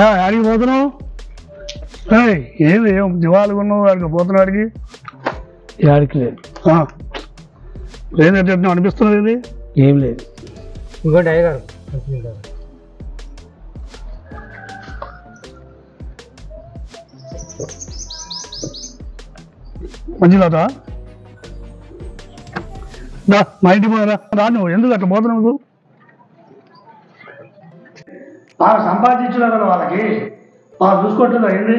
ఆడికి పోతున్నావు? ఏం దివాళి ఉన్నావు ఆడికి పోతున్నాడికి? ఆడికి లేదు. లేదంటే అనిపిస్తున్నది ఇది? ఏం లేదు. ఇంకోటి అయ్యగారు మంచిదా? మా ఇంటి రా. నువ్వు ఎందుకు అట్లా పోతున్నావు? సంపాదించిన కదా వాళ్ళకి చూసుకోవట్లేదు ఏంటి?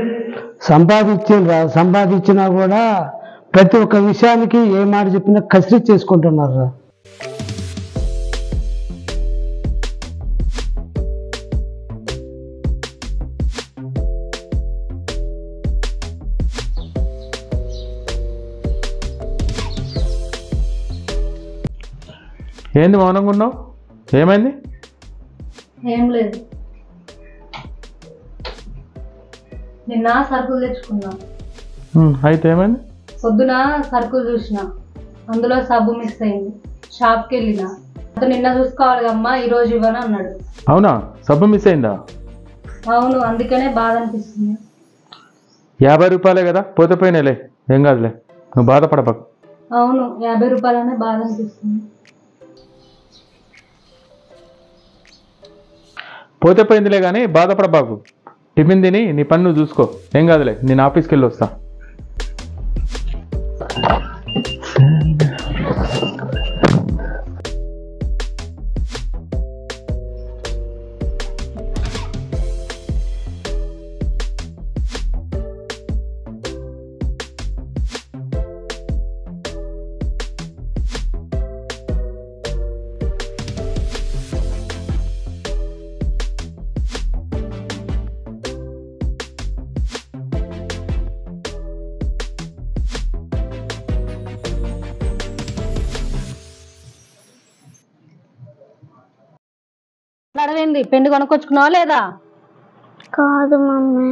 సంపాదించినా కూడా ప్రతి ఒక్క విషయానికి ఏ మాట చెప్పినా కసిరి చేసుకుంటున్నారు. ఏంది మౌనంగా ఉన్నావు? ఏమైంది? ఏం లేదు. నిన్న సరుకులు తెచ్చుకున్నా. అయితే ఏమైంది? పొద్దున సరుకులు చూసిన, అందులో సబ్బు మిస్ అయింది. షాప్కి వెళ్ళిన, అతను నిన్న చూసుకోవాలి అమ్మా, ఈరోజు ఇవ్వను అన్నాడు. అవునా? సబ్బు మిస్ అయిందా? అవును, అందుకనే బాధ అనిపిస్తుంది. 50 రూపాయలే కదా, పోతే పోయినాలే, ఏం కాదులే, నువ్వు బాధపడబాకు. అవును, 50 రూపాయలనే బాధ అనిపిస్తుంది. పోతే పోయిందిలే కానీ బాధపడబాకు. టిఫిన్ తిని నీ పని నువ్వు చూసుకో, ఏం కాదులే, నేను ఆఫీస్కి వెళ్ళి వస్తా. అడవేంది, పెండి కొనుక్కొచ్చుకున్నావా లేదా? కాదు మమ్మీ.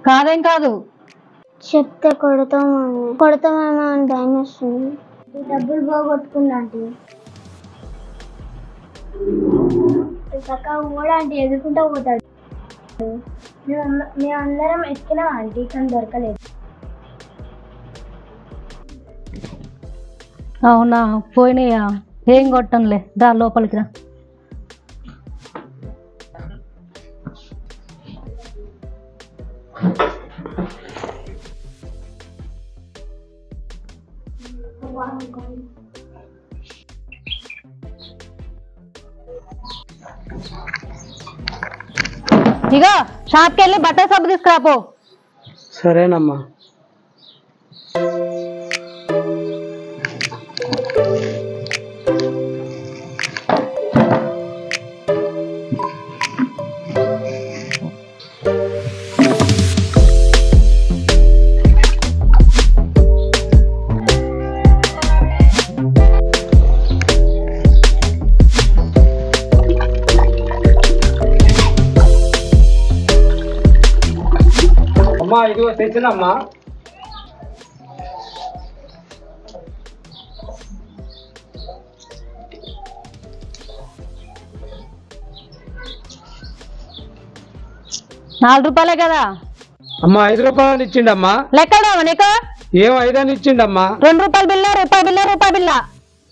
కాదేం కాదు, చెప్తే కొడతామేమో అని భయం వస్తుంది. డబ్బులు పోగొట్టుకున్నా అంటే కూడా అంటే ఎదుర్కొంటూ పోతాడు. మేమందరం ఎక్కినా ఆంటీ, కానీ దొరకలేదు. అవునా? పోయినాయా? ఏం కొట్టంలే, దా లోపలికి రా. ఇగో షాప్కి వెళ్ళి బట్టల సబ్బు తీసుకురాపో. సరేనమ్మా. అమ్మా ఇదిగో తెచ్చినమ్మా. ₹4 కదా అమ్మా. 5 రూపాయలు ఇచ్చిండమ్మా. లెక్కడా నీకు? ఏమో 5 అని ఇచ్చిండమ్మా. ₹2 బిల్ల, రూపాయి బిల్ల.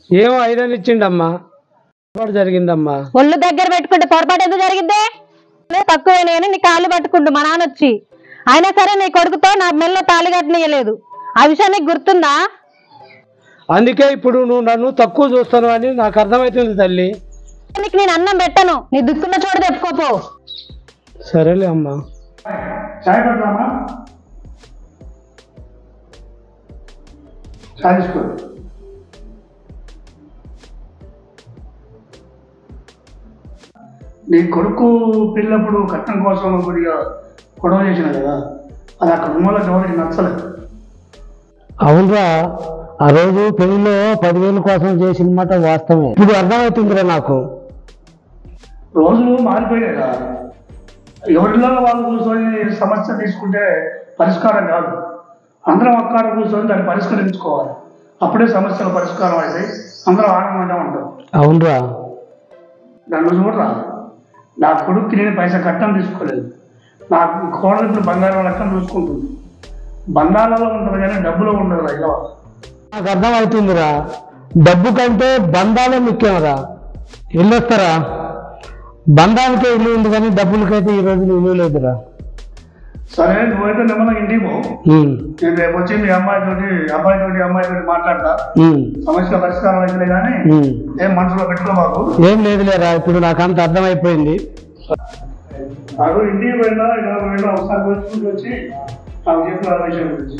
ఏమో 5 అని ఇచ్చిండమ్మా. జరిగిందమ్మా. ఒళ్ళు దగ్గర పెట్టుకుంటే పొరపాటు ఎందుకు జరిగిందే? తక్కువైనా నీ కాళ్ళు పట్టుకుంటూ మా నాన్న వచ్చి, అయినా సరే నీ కొడుకుతో నా మెల్లో తాళి కట్టనీయలేదు. ఆ విషయం నీకు గుర్తుందా? అందుకే ఇప్పుడు నువ్వు నన్ను తక్కువ చూస్తాను అని నాకు అర్థమవుతుంది తల్లి. నీకు నేను అన్నం పెట్టను, నీ దిక్కున్న చోట తెప్పుకోపో. సరేలే అమ్మా. చాయ్ పెట్టామా? చాయ్ తీసుకో. నీ కొడుకు పిల్లప్పుడు కట్నం కోసం కొద్దిగా గొడవ చేసిన కదా, అది అక్కడ ఉన్న ఎవరికి నచ్చలేదు. అవునరా, ఆ రోజు పెళ్లిలో 10,000 కోసం చేసిన మాట వాస్తవమే. ఇప్పుడు అర్థమవుతుందిరా నాకు. రోజులు మారిపోయాయి కదా, ఎవరిలో వాళ్ళు కూర్చొని సమస్య తీసుకుంటే పరిష్కారం కాదు. అందరం అక్కడ కూర్చొని దాన్ని పరిష్కరించుకోవాలి. అప్పుడే సమస్యల పరిష్కారం అయితే అందరం ఆనందంగా ఉంటాం. అవునరా. దాన్ని చూడరా, నా కొడుక్కి నేను పైసా కట్టం తీసుకోలేదు. నాకు కోడలు ఇప్పుడు బంగారం లెక్క చూసుకుంటుంది. బంధాలలో ఉంటుంది కానీ డబ్బులో ఉండదు రా ఇలా. నాకు అర్థమవుతుందిరా, డబ్బు కంటే బంధాలే ముఖ్యంరా. వెళ్ళొస్తారా, బంధానికే ఇల్లు ఉంది కానీ డబ్బులకైతే ఈ రోజు ఇల్లు లేదురా. సరే నువ్వైతే నెమ్మదిగా ఇంటికి పో. నేను రేపు వచ్చి మీ అమ్మాయితోటి మాట్లాడతా. సమస్య పరిష్కారం అయితే కానీ ఏం మనసులో పెట్టుకోమాకు. ఏం లేదులేరా, ఇప్పుడు నాకు అంత అర్థమైపోయింది. అటు ఇంటికి పోయినా ఇక్కడ పోయినా ఒకసారి వచ్చి నాకు చెప్పిన విషయం గురించి.